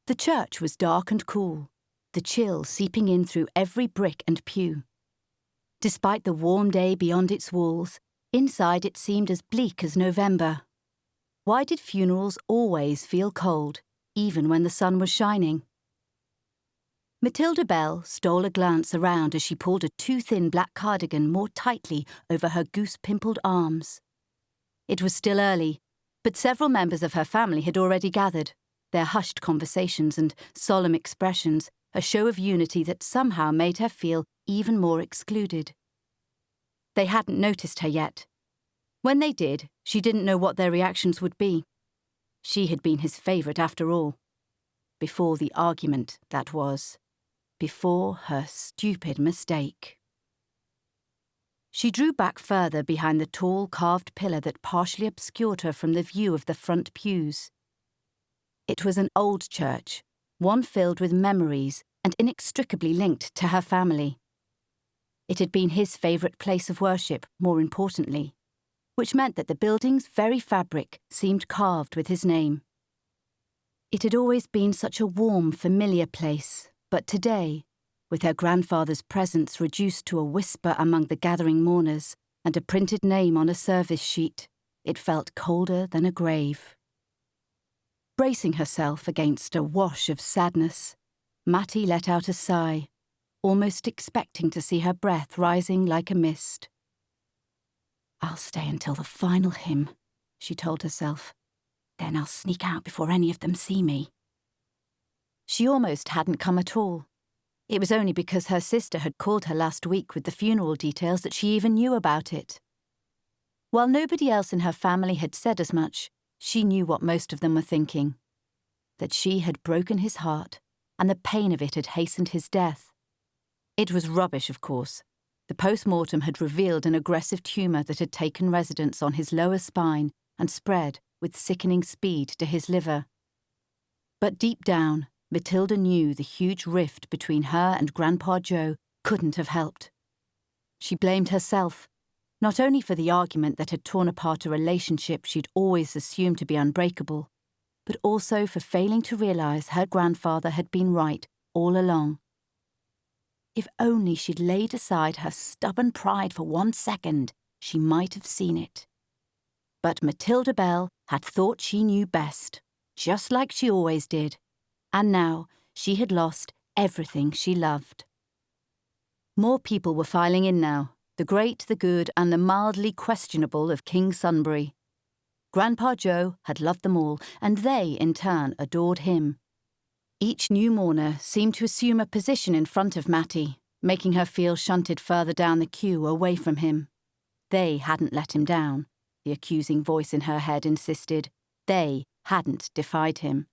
The church was dark and cool, the chill seeping in through every brick and pew. Despite the warm day beyond its walls, inside it seemed as bleak as November. Why did funerals always feel cold, even when the sun was shining? Matilda Bell stole a glance around as she pulled a too-thin black cardigan more tightly over her goose-pimpled arms. It was still early, but several members of her family had already gathered, their hushed conversations and solemn expressions a show of unity that somehow made her feel even more excluded. They hadn't noticed her yet. When they did, she didn't know what their reactions would be. She had been his favourite after all. Before the argument, that was. Before her stupid mistake. She drew back further behind the tall carved pillar that partially obscured her from the view of the front pews. It was an old church, one filled with memories and inextricably linked to her family. It had been his favourite place of worship, more importantly, which meant that the building's very fabric seemed carved with his name. It had always been such a warm, familiar place, but today, with her grandfather's presence reduced to a whisper among the gathering mourners and a printed name on a service sheet, it felt colder than a grave. Bracing herself against a wash of sadness, Mattie let out a sigh, almost expecting to see her breath rising like a mist. "I'll stay until the final hymn," she told herself. "Then I'll sneak out before any of them see me." She almost hadn't come at all. It was only because her sister had called her last week with the funeral details that she even knew about it. While nobody else in her family had said as much, she knew what most of them were thinking. That she had broken his heart, and the pain of it had hastened his death. It was rubbish, of course. The post-mortem had revealed an aggressive tumour that had taken residence on his lower spine and spread with sickening speed to his liver. But deep down, Matilda knew the huge rift between her and Grandpa Joe couldn't have helped. She blamed herself, not only for the argument that had torn apart a relationship she'd always assumed to be unbreakable, but also for failing to realise her grandfather had been right all along. If only she'd laid aside her stubborn pride for 1 second, she might have seen it. But Matilda Bell had thought she knew best, just like she always did, and now she had lost everything she loved. More people were filing in now, the great, the good, and the mildly questionable of King Sunbury. Grandpa Joe had loved them all, and they, in turn, adored him. Each new mourner seemed to assume a position in front of Mattie, making her feel shunted further down the queue away from him. They hadn't let him down, the accusing voice in her head insisted. They hadn't defied him.